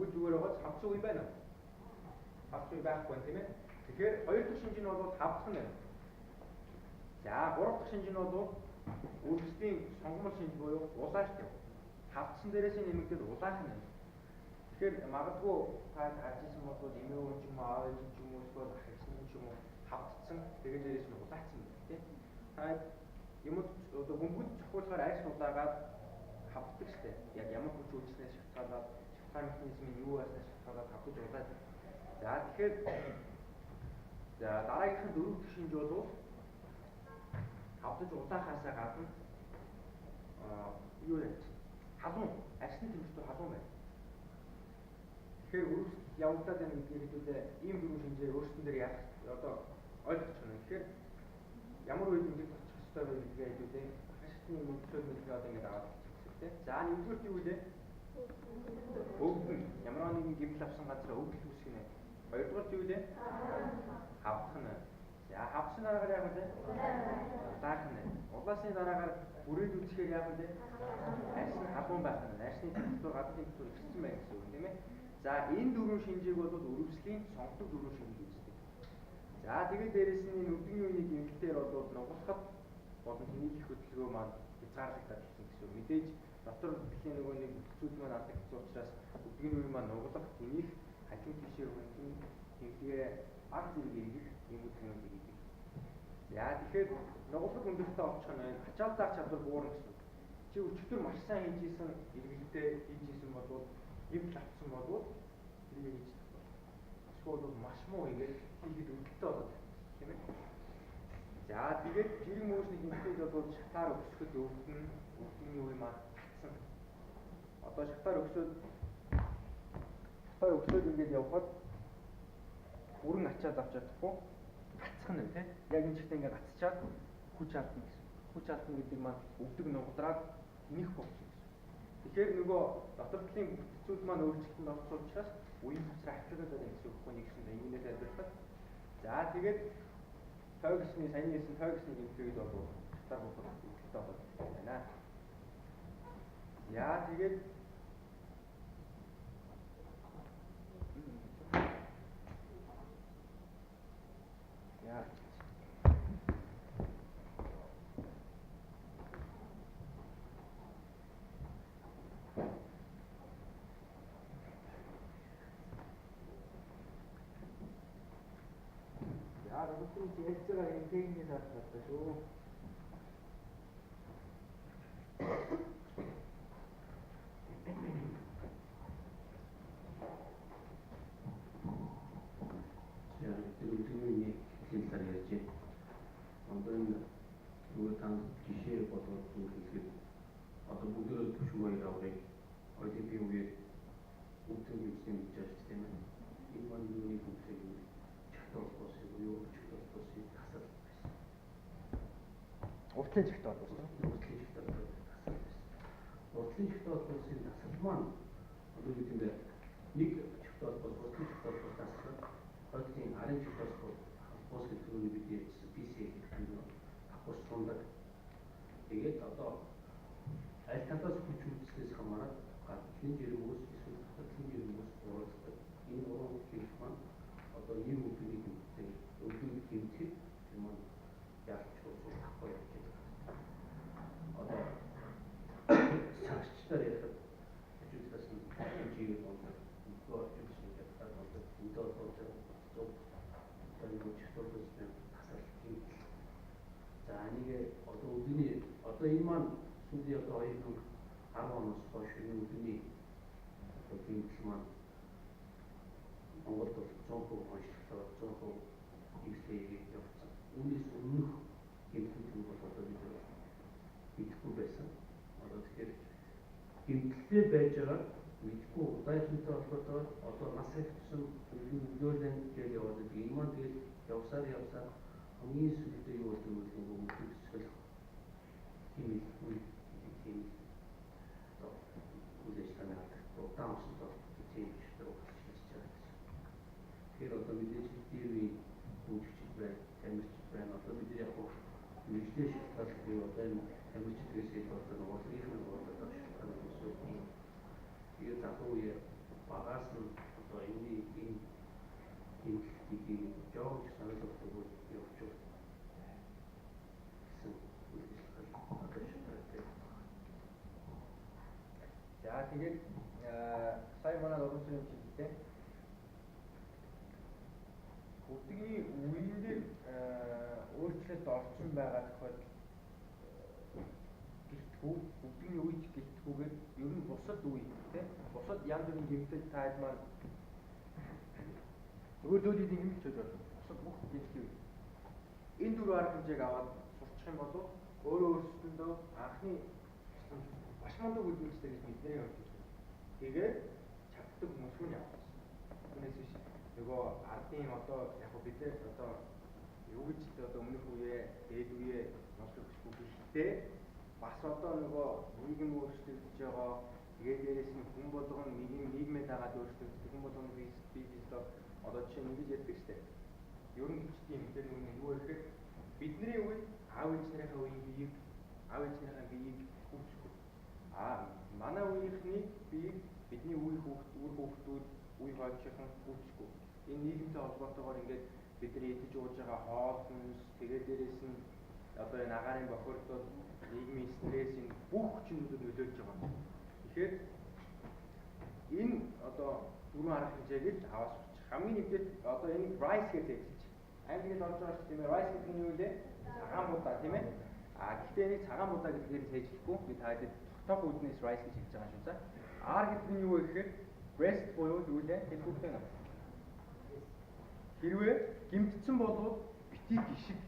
үйл зүгээр байгаа цавц үе байна. Цавц үе байхгүй тийм ээ. Тэгэхээр хоёр дахь шинж нь бол тавдах нь байна. За гурав дахь шинж нь бол үргэлжлэлийн сонгомол шинж буюу улаалт юм. Тавдсан дээрээс нэмэгдээд улаах нь. Тэгэхээр магадгүй та харж ирсэн бол эмээ ч юм уу, аав ээж ч юм уу, эсвэл ах эгч ч юм уу тавдсан тэгээд дээрээс нь улаацсан гэдэг тийм. Та юмд одоо бөмбөг цохиулахаар айс улаагаад хавддаг штеп. Яг ямар хүч үйлснээс шалтгаалаад шалтгаан механизм нь юу байснаас шалтгаалаад хавдаж улаад. За тэгэхээр дараагийнх нь дөрөв дэх шинж бол хавдаж улаахаасаа гадна юу яаж халуун арсны тэмцэлтэй халуун байна. Тэгэхээр үргэлж явагдаад байна гэдгийг хэлээд ийм дөрвөн шинжээр өөрсдөн дээр яах одоо ойлгож байна. Тэгэхээр ямар үед ингэж очих ёстой вэ гэдгээ хэлээд хашигтны мөнгөсөөр мэдээ одоо ингэж аваад хэлчихсэн тийм. За нэгдүгээр юу вэ? Өвдөн ямар нэгэн гэмтэл авсан газар өвдөл үүсгэх нэ. Хоёрдугаар юу вэ? Хавдах нь. За хавдсан дараагаар яах вэ? Улаах нь. Улаасны дараагаар бүрээд үүсгэхээр яах вэ? Арс нь халуун байх нь. Арсны температур гадны температур ихсэн байх гэсэн үг тийм ээ. За энэ дөрвөн шинжийг бол үргэлжлэлийн сонгодог дөрвөн шинж гэж үздэг. За тэгээд дээрэс нь нүдний үеийн гэмтэлээр бол нугалахад болон тэнийг их хөдөлгөөн маань хязгаарлагдаад ирсэн гэсэн үг. Мэдээж дотор дэлхийн нөгөө нэг зүйл маань алдагдсан учраас нүдний үеийн маань нугалах тэнийг хажуу тишээ хөндлөн тэгдгээ ар зэрэг иргэх юм хөдөлгөөн хийдэг. За тэгэхээр нугалах өндөртөө очих нь ачаал даах чадвар буурна гэсэн үг. Чи өчигдөр маш сайн хийжсэн эргэлдээ хийжсэн бол гэмтэл авсан бол тэрийг хийж чадах. Эсвэл бол маш муу хийгээд хийхэд өлтөлтөө болоод тийм ээ. За тэгээд жирийн мөсний гэмтэл бол шатаар өсгөхөд өвдөн юу юм аа татсан. Одоо шатаар өсгөөд ингэж явхад бүрэн ачаад авч чадахгүй гацх нь тийм. Яг энэ чигтээ ингэ гацчаад хүч алдна гэсэн. Хүч алдна гэдэг маань өвдөг нугадраад нэх болчихно. Тэгэхээр нөгөө дотор талын бүтцүүд маань өөрчлөлтөнд орсон учраас үеийн цацраа хавчаад байна гэсэн үг байхгүй нэгсэн энгийнээс айлтгах. За тэгээд тоо гэсний саяны хэлсэн тоо гэсний гэмтэлийг бол шатаар болох өвдөлтөө болоод байна. Яа тэгээд яа 무슨 X가 인테인이 나타났죠. 지금이 진짜였지. 어떤 누구한 기시에 보도 그 어떤 무드를 조심하라고 해. 어디 비우에 우튼 유진 시스템은 이만 눈이 복잡이 차도 possible 차도 possible 다섯. уртлын чигт орсон. Уртлын чигт орсон дасалман одоо юу гэмээр нэг чигт орсон чигт орсон дасал одгийн арын чигт орсон бос гэдэг нь бидний PC гэдэг нь авах стандарт. Тэгээд одоо аль талаас хүч үүслээс хамаарат гадны жирэмс эсвэл гадны жирэмс уурладаг. Энэ уран хэлбэр маань одоо ийм үгний гэмтээ өвдөлт гэмтээ юм яарч болох байхгүй юм. Одоо сарчтар яхад ажиглаас нь жигээ болдог. Үгүй ажигласан гэдэг болдог. Өдөө болдог. Зөв чөлөөс тасал гэмтэл. За энийг одоо өдний одоо энэ маань сүүлийн одоо 2010 оноос хойш өдний одоо гэмтэл маань Монголд 100% онцлог 100% ихлэгийг явуулсан. Үүнээс өмнөх гэмтэлүүд бол одоо бид мэдхгүй байсан. Одоо тэгэхээр гэмтэлтэй байж байгаа мэдхгүй удаахынтай холбоотой одоо нас ихсэн нөлөөлөн гэж яваад байгаа. Энэ маань тэгээд явсаар хамгийн сүүлдээ юу болдог вэ гэдэг нь мэдчихвэл тийм одоо үзэсгэлэн таамаглалт тийм шүү дээ. Тэгэхээр одоо мэдээж тийм үүсгэж байна, тамирч байна. Одоо бид яг нэгдэж шалтгаалж буюу одоо энэ тамирчдээс одоо нуугдгийн одоо шалтгаан үүсвэ. Тэгээд залуу үе багаас нь одоо энэ жоогч санал өгдөг явж гэсэн үйлчлэл одоо шийдвэртэй. За тэгээд сая манай уран сүрийн чиглэлтэй бүгдний үеийн дээр өөрчлөлт орчин байгаа тохиолдол гэлтгүү бүгдний үеч гэлтгүүгээр ер нь бусад үе тийм бусад янз бүрийн гэмтэл таад маань нөгөө зүйлийг хэмэлж байна. Бусад бүх гэмтэл энэ дөрвөн арга хэмжээг аваад сурчих юм бол өөрөө өөрсдөндөө анхны маш мундаг үйлдвэрчтэй гэж бидний явж байна. Тэгээд чаддаг хүмүүс хүн явах. Түүнээс биш нөгөө ардын одоо яг бид нэр одоо юу гэж одоо өмнөх үеэ дээд үеэ сонсогчгүй гэхдээ бас одоо нөгөө нийгэм өөрчлөгдөж байгаа. Тэгээд дээрээс нь хүн болгон нийгмээ дагаад өөрчлөгддөг хүн болгон бизнес одоо жишээ нь ингэж ярьдаг штеп. Ер нь хичтийн мэдээ нүг юу гэхээр бидний үед аав ээжнэрийнхээ үеийн биеийг аав ээжнэрийнхээ биеийг хөвчгүй. Манай үеийнхний биеийг бидний үе хүүхдүүд үе хойчхон хөвчгүй. Энэ нийгэмтэй холбоотойгоор ингээд бидний идэж ууж байгаа хоол хүнс тэгээд дээрээс нь одоо энэ агаарын бохирдол нийгмийн стресс энэ бүх хүчнүүдэд нөлөөлж байгаа. Тэгэхээр энэ одоо дөрвөн арга хэмжээг л аваад сурчих. Хамгийн нэгдээд одоо энэ rice гэдэг хэлж. Англиэд орж байгаа тийм ээ rice гэдэг нь юу вэ? Цагаан будаа тийм ээ. Гэхдээ энэ цагаан будаа гэдгээр сэжлэхгүй би та хэд тогтоох үүднээс rice гэж хэлж байгаа шүү дээ. R гэдэг нь юу вэ гэхээр breast буюу юу вэ? Хэлбүртэй нэ. Хэрвээ гимтсэн болвол битгий гişиг.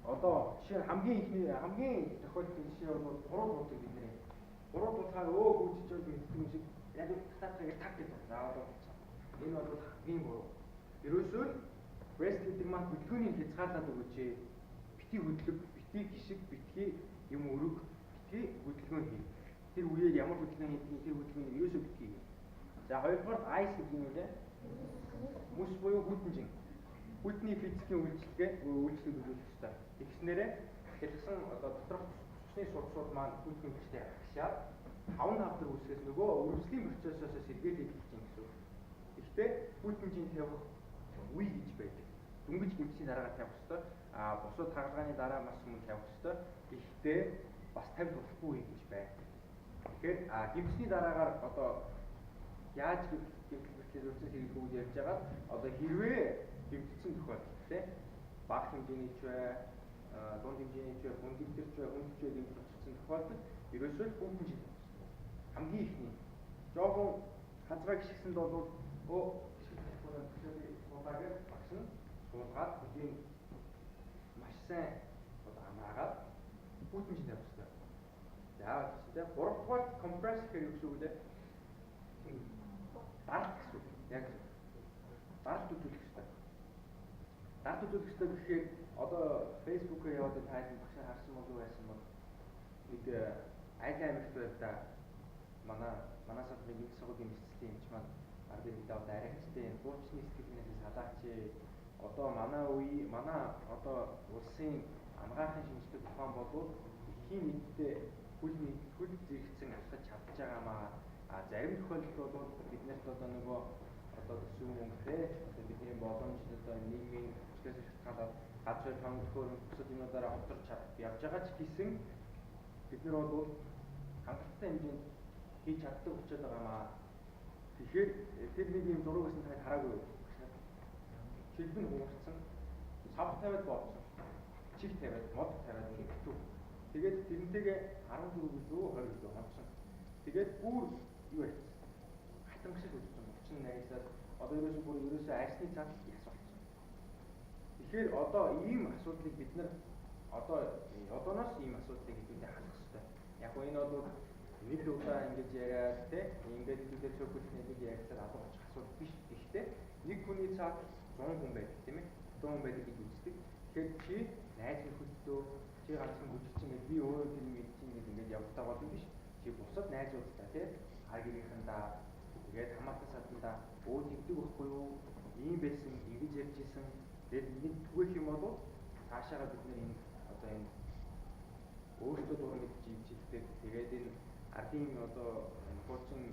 Одоо жишээ нь хамгийн тохиолдол жишээ бол гурван будаа бидний. Гурван будаа гүйцэж байгаа гимтсэн юм шиг яг татахыг таг гэдэг. Заавал энэ бол хамгийн буруу. Ерөөсөө breast гэдэг маань бүтлгүүний хязгаарлаад өгөөч. Битгий хөдлөг, битгий гişиг, битгий юм өрөг, битгий хөдөлгөөн хий. Тэр үеэр ямар хөдөлгөөн хийдгийг тэр хөдөлгөөнийг ерөөсөө битгий. За хоёрдугаар ice гэдэг нь үлээ. Мөс буюу хүйтэнжин. Хүйтний физикийн үйлчлэгээ үзүүлэх ёстой. Тэгснээрээ хэлсэн одоо доторх цусны судсууд маань хүйтний хүчтэй агшаад 5 хавдар үүсгээс нөгөө өрөвслийн процессоос сэргээлээд хэлж юм гэсэн. Гэхдээ хүйтэнжин тавих үе гэж байдаг. Дөнгөж гимтсийн дараагаар тавих ёстой. Бусад хагалгааны дараа маш өмнө тавих ёстой. Гэхдээ бас тавьж болохгүй үе гэж байна. Тэгэхээр гимтсийн дараагаар одоо яаж гимтэл үрцэн хэрэггүй ярьж байгаа. Одоо хэрвээ гимтсэн тохиолдолд тийм бага хэмжээний ч бай, дунд хэмжээний ч бай, хүндэлтэрч бай, хүндэлж гимтсэн тохиолдолд ерөөсөө бүхэн жил хамгийн ихний жоохон хазгай гიშгсэнд бол суулгаад багш нь суулгаад хөдийн маш сайн одоо амраагаад бүхэн жил явах хэрэгтэй. Яагаад гэвэл 3 дугаар компресс гэхээр юу гэсэн үг вэ? Даралт гэсэн үг. Яг даралт үзүүлэх хэрэгтэй. Даралт үзүүлэх хэрэгтэй гэхээр одоо Facebook-ээр яваад тайлбар багшаар харсан бол юу байсан бол нэг аль аймагт байл да манай салбарын нэг сургуулийн мэдслийн эмч маань ардын хэлээ одоо арайчтай хуучны сэтгэлнээс салаач одоо манай одоо улсын амгаахын шинжлэх ухаан болов эхийн нийтдээ хөл зэрэгцэн алхаж чадж байгаамаа зарим тохиолдолд бол биднэрт одоо нөгөө одоо төсөв мөнгөтэй бидний боломж одоо нийгмийн хүчлээс шалтгаалаад газрын томтгоор бусад юмудаараа хоцорч явж байгаа ч гэсэн бид нар бол хангалттай хэмжээнд хийж чаддаг учраас байгаамаа. Тэгэхээр тэр нэг юм зураг гэсэн тань хараагүй юу? Чихд нь хуурцсан, сав тавиад боодсон, чих тавиад, мод тавиад хийгдв. Тэгээд тэрнтэйгээ 14 гэлөө 20 гэлөө онцсон. Тэгээд бүр юу ярьсан? Хатамг шиг үлдсэн. 38-аас одоо ерөөсөө арьсны цаад яс болсон. Тэгэхээр одоо ийм асуудлыг бид нар одооноос ийм асуудлыг хэдүүлээ хандах хэрэгтэй. Яг нь энэ бол нэг удаа ингэж яриад ингээд хэдүүлээ цөөхөлт нэг ярьсаар алгах асуудал биш. Гэхдээ нэг хүний цаад 100 хүн байдаг тийм ээ. 100 хүн байдаг гэж үздэг. Тэгэхээр чи найз нөхөдөө чи ганцхан бүжигчин гэж би өөрөө тэр мэдчихин гэж ингэж явтаа бол биш. Чи бусад найзуудтай тийм хар гэрийнхэнтэй тэгээд хамаатан садандаа тэгдэг байхгүй юу? Ийм байсан, ингэж ярьж исэн. Тэгээд нэг түгээх юм бол цаашаага бид нэр энэ одоо энэ өөрсдөө дуран гэж живжигдэг. Тэгээд энэ ардын одоо хуучин